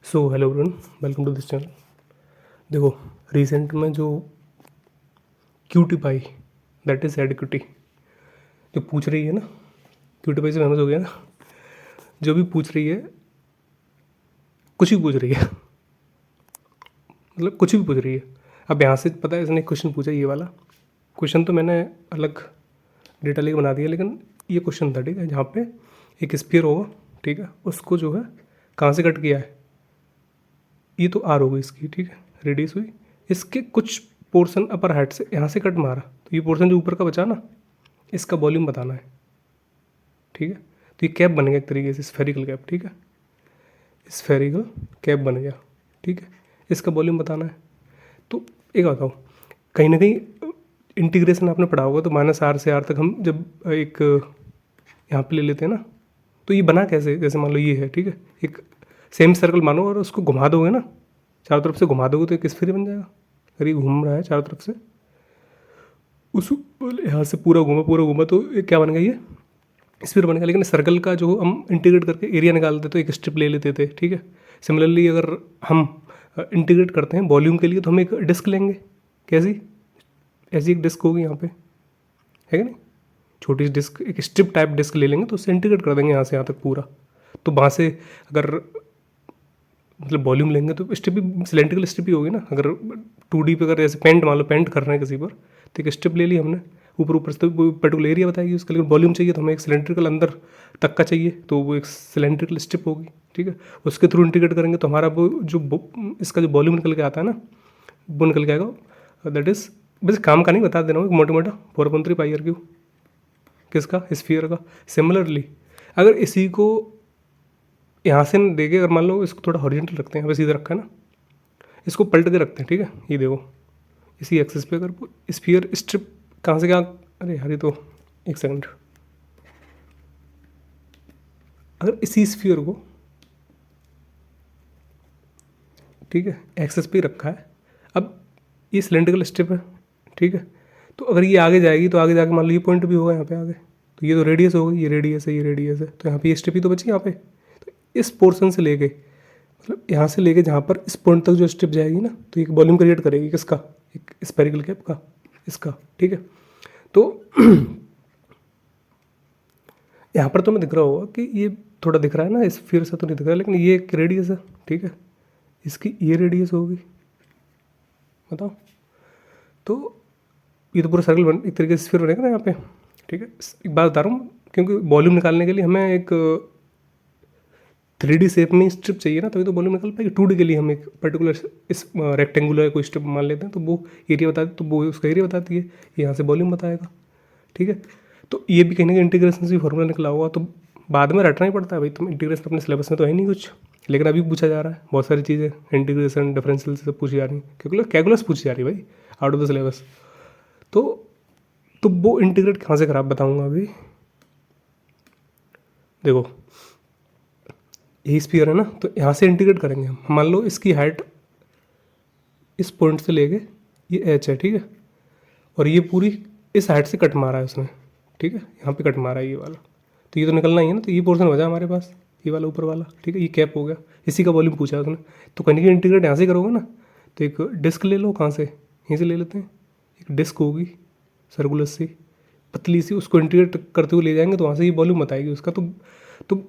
So hello everyone, welcome to this channel. देखो, recent में जो क्यूटी पाई दैट इज़ एडिक्विटी जो पूछ रही है ना, क्यूटी पाई से फेमस हो गया ना, जो भी पूछ रही है, कुछ भी पूछ रही है मतलब कुछ भी पूछ रही है। अब यहाँ से पता है इसने क्वेश्चन पूछा, ये वाला क्वेश्चन तो मैंने अलग डेटा लेके बना दिया, लेकिन ये क्वेश्चन था, ठीक है, जहाँ पे एक स्फीयर होगा, ठीक है, उसको जो है कहाँ से कट किया है, ये तो आर हो गई इसकी, ठीक है, रेडियस हुई, इसके कुछ पोर्शन अपर हाइट से यहाँ से कट मारा, तो ये पोर्शन जो ऊपर का बचा ना, इसका वॉल्यूम बताना है, ठीक है। तो ये कैप बन गया एक तरीके से, स्फेरिकल कैप, ठीक है, स्फेरिकल कैप बन गया, ठीक है। इसका वॉल्यूम बताना है। तो एक बताओ, कहीं ना कहीं इंटीग्रेशन आपने पढ़ा होगा, तो -r से r तक हम जब एक यहाँ पे ले लेते हैं ना, तो ये बना कैसे, जैसे मान लो ये है, ठीक है, एक सेम सर्कल मानो और उसको घुमा दोगे ना, चारों तरफ से घुमा दोगे तो एक स्फीयर बन जाएगा। अगर ये घूम रहा है चारों तरफ से, उस यहाँ से पूरा घूमा तो ये क्या बन गया, ये स्फीयर बन गया। लेकिन सर्कल का जो हम इंटीग्रेट करके एरिया निकालते तो एक स्ट्रिप ले लेते थे, ठीक है। सिमिलरली अगर हम इंटीग्रेट करते हैं वॉल्यूम के लिए, तो हम एक डिस्क लेंगे, कैसी, ऐसी एक डिस्क होगी यहाँ पे, है कि नहीं, छोटी सी डिस्क, एक स्ट्रिप टाइप डिस्क ले लेंगे, तो उससे इंटीग्रेट कर देंगे यहाँ से यहाँ तक पूरा। तो वहाँ से अगर मतलब वॉल्यूम लेंगे तो स्ट्रिप भी सिलेंड्रिकल स्ट्रिप ही होगी ना। अगर 2D पे अगर जैसे पेंट मान लो, पेंट कर रहे हैं किसी पर, तो एक स्ट्रिप ले ली हमने, ऊपर से तो पर्टिकुलर एरिया बताएगी उसका, लेकिन वॉल्यूम चाहिए तो हमें एक सिलेंड्रिकल अंदर तक का चाहिए, तो वो एक सिलेंड्रिकल स्ट्रिप होगी, ठीक है। उसके थ्रू इंटीग्रेट करेंगे तो हमारा वो जो इसका जो वॉल्यूम निकल के आता है ना, वो निकल के आएगा। दैट इज़ बस काम का नहीं बता दे रहा हूँ, मोटा मोटा 4.3 πr³ किसका, स्फीयर का। सिमिलरली अगर इसी को यहाँ से देखे, अगर मान लो इसको थोड़ा हॉरिजॉन्टल रखते हैं, यहाँ पे सीधा रखा है ना, इसको पलट के रखते हैं, ठीक है, ये देखो इसी एक्सिस पे अगर स्फीयर स्ट्रिप कहाँ से क्या, अरे यार ये तो एक सेकंड, अगर इसी स्फीयर को, ठीक है, एक्सिस पे रखा है, अब ये सिलेंड्रिकल स्ट्रिप है, ठीक है, तो अगर ये आगे जाएगी तो आगे जाके मान लो ये पॉइंट भी होगा यहाँ पे आगे, तो ये तो रेडियस होगी, ये रेडियस है, ये रेडियस है, तो यहाँ पे ये स्ट्रिप ही तो बची यहाँ पे। तो इस पोर्शन से लेके, मतलब यहाँ से लेके जहाँ पर इस पॉइंट तक जो स्ट्रिप जाएगी ना, तो एक वॉल्यूम क्रिएट करेगी, किसका, एक स्पेरिकल कैप का, इसका, ठीक है। तो यहाँ पर तो मैं दिख रहा होगा कि ये थोड़ा दिख रहा है ना, इस फिर से तो नहीं दिख रहा, लेकिन ये एक रेडियस है, ठीक है, इसकी ये रेडियस होगी, बताओ। तो ये तो पूरा सर्कल बन एक तरीके से स्फीयर बनेगा ना यहाँ पे, ठीक है। एक बात बता रहा हूँ, क्योंकि वॉल्यूम निकालने के लिए हमें एक 3D शेप में स्ट्रिप चाहिए ना, तभी तो वॉल्यूम निकल पाएगी। 2D के लिए हम एक पर्टिकुलर इस रेक्टेंगुलर कोई स्ट्रिप मान लेते हैं, तो वो एरिया बताती, तो वो उसका एरिया बताती है, यहाँ से वॉल्यूम बताएगा, ठीक है। तो ये भी कहीं ना कहीं इंटीग्रेशन से फार्मूला निकला हुआ, तो बाद में रटना ही पड़ता है भाई, तुम इंटीग्रेशन अपने सिलेबस में तो है नहीं कुछ, लेकिन अभी पूछा जा रहा है बहुत सारी चीज़ें, इंटीग्रेशन डिफरेंशियल से सब पूछी जा रही है, क्योंकि कैलकुलस पूछी जा रही है भाई आउट ऑफ द सिलेबस। तो वो इंटीग्रेट कहाँ से करा बताऊँगा अभी। देखो यही स्फीयर है ना, तो यहाँ से इंटीग्रेट करेंगे हम, मान लो इसकी हाइट इस पॉइंट से लेके ये h है, ठीक है, और ये पूरी इस हाइट से कट मारा है उसने, ठीक है, यहाँ पे कट मारा है ये वाला, तो ये तो निकलना ही है ना, तो ये पोर्शन बचा हमारे पास, ये वाला ऊपर वाला, ठीक है, ये कैप हो गया, इसी का वॉल्यूम पूछा है उसने। तो कहीं ना इंटीग्रेट यहाँ से करोगे ना, तो एक डिस्क ले लो, कहाँ से, यहीं से ले लेते हैं, एक डिस्क होगी सर्कुलर सी पतली सी, उसको इंटीग्रेट करते हुए ले जाएंगे, तो वहाँ से ये वॉल्यूम बताएगी उसका। तो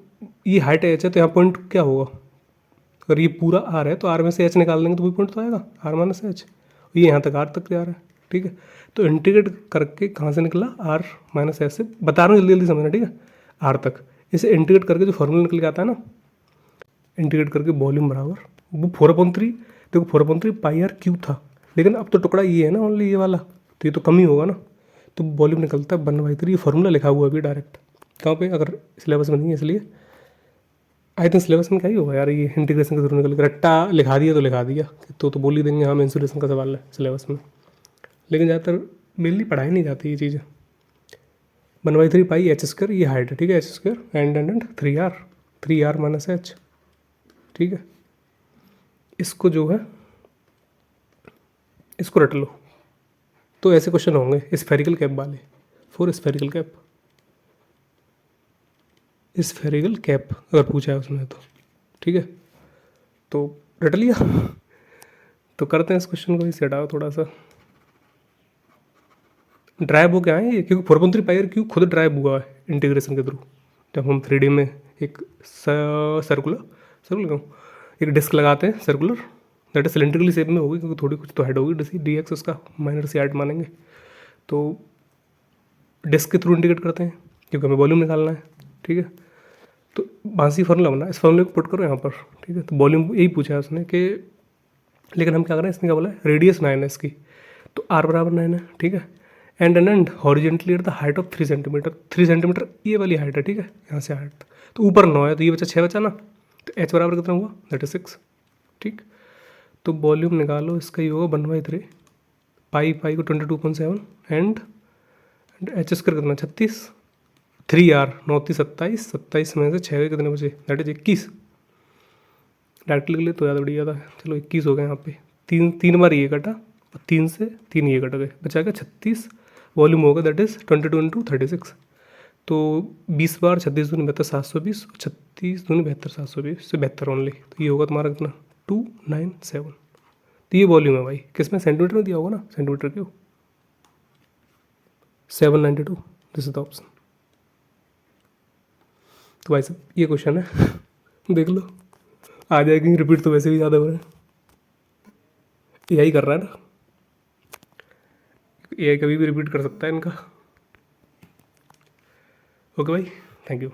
ये हाइट एच है, तो यहाँ पॉइंट क्या होगा, अगर ये पूरा आर है तो आर में से एच निकाल देंगे तो वही पॉइंट तो आएगा, r-h, ये यहाँ तक आर तक जा रहा है, ठीक है। तो इंटीग्रेट करके कहाँ से निकला, r-h से, बता रहा हूँ जल्दी जल्दी समझना, ठीक है, आर तक, इसे इंटीग्रेट करके जो फॉर्मूला निकल के आता है ना, इंटीग्रेट करके वॉल्यूम बराबर वो 4/3, देखो 4/3 πr³ था, लेकिन अब तो टुकड़ा ये है ना ओनली ये वाला, तो ये तो कम ही होगा ना, तो वॉल्यूम निकलता है 1/3। ये फॉर्मूला लिखा हुआ है अभी डायरेक्ट कहाँ पे, अगर सिलेबस में नहीं है इसलिए, आई थिंक सिलेबस में क्या ही होगा यार, ये इंटीग्रेशन का जरूर निकल के रट्टा लिखा दिया तो लिखा दिया, तो बोल ही देंगे हाँ मेंसुरेशन का सवाल है सिलेबस में, लेकिन ज़्यादातर मेनली पढ़ाई नहीं जाती ये चीज़ें। 1/3 πh², ये हाइट है, ठीक है, h² एंड 3r-h, ठीक है। इसको जो है इसको रट लो, तो ऐसे क्वेश्चन होंगे स्फेरिकल कैप वाले, for spherical cap, spherical cap अगर पूछा है उसने तो, ठीक है। तो रट लिया। तो करते हैं इस क्वेश्चन को, इसे हटाओ थोड़ा सा। ड्राइव हो गया है ये, क्योंकि 4.3 पाई क्यूब खुद ड्राइव हुआ है इंटीग्रेशन के थ्रू। जब हम 3D में एक सर्कुलर एक डिस्क लगाते हैं circular, that is cylindrically shape में होगी, क्योंकि थोड़ी कुछ तो हेड होगी, डी एक्स उसका माइनर सी हाइट मानेंगे। तो डिस्क के थ्रू इंडिकेट करते हैं क्योंकि हमें वॉल्यूम निकालना है, ठीक है। तो बांसी फार्मूला बना, इस फार्मूले को पुट करो यहाँ पर, ठीक है। तो वॉल्यूम यही पूछा है उसने कि, लेकिन हम क्या करें, इसने क्या बोला है, रेडियस 9 है इसकी, तो r बराबर 9 है, ठीक है। And horizontally at the height of 3 centimetre, 3 centimetre ये वाली हाइट है, ठीक है, यहाँ से हाइट। तो ऊपर 9 है, तो ये बचा 6 बचा ना, तो h बराबर कितना हुआ, दैट इज 6, ठीक। तो वॉल्यूम निकालो, इसका ये होगा 1/3, पाई को 22.7 एंड एच स्क्वायर कितना 36, 3r 9 27, 27 में से 6 कितने बचे, दैट इज 21। डायरेक्ट लिख ले तो ज़्यादा बढ़िया था। चलो 21 हो गए यहाँ पे, तीन बार ये कटा और 3 से 3 ये कट गए, बचा क्या 36। वॉल्यूम होगा दैट इज 22 × 36, तो 20 बार 36 दूनी 72 720, 36 दूनी 72 720 से 72 ओनली। तो ये होगा तुम्हारा कितना 297। तो ये वॉल्यूम है भाई, किस में, सेंटीमीटर में दिया होगा ना, सेंटीमीटर क्यों 792, दिस इज द ऑप्शन। तो भाई साहब ये क्वेश्चन है देख लो, आ जाएगी रिपीट तो वैसे भी ज़्यादा हो रहा है, यही कर रहा है ना, AI कभी भी रिपीट कर सकता है इनका। ओके भाई, थैंक यू।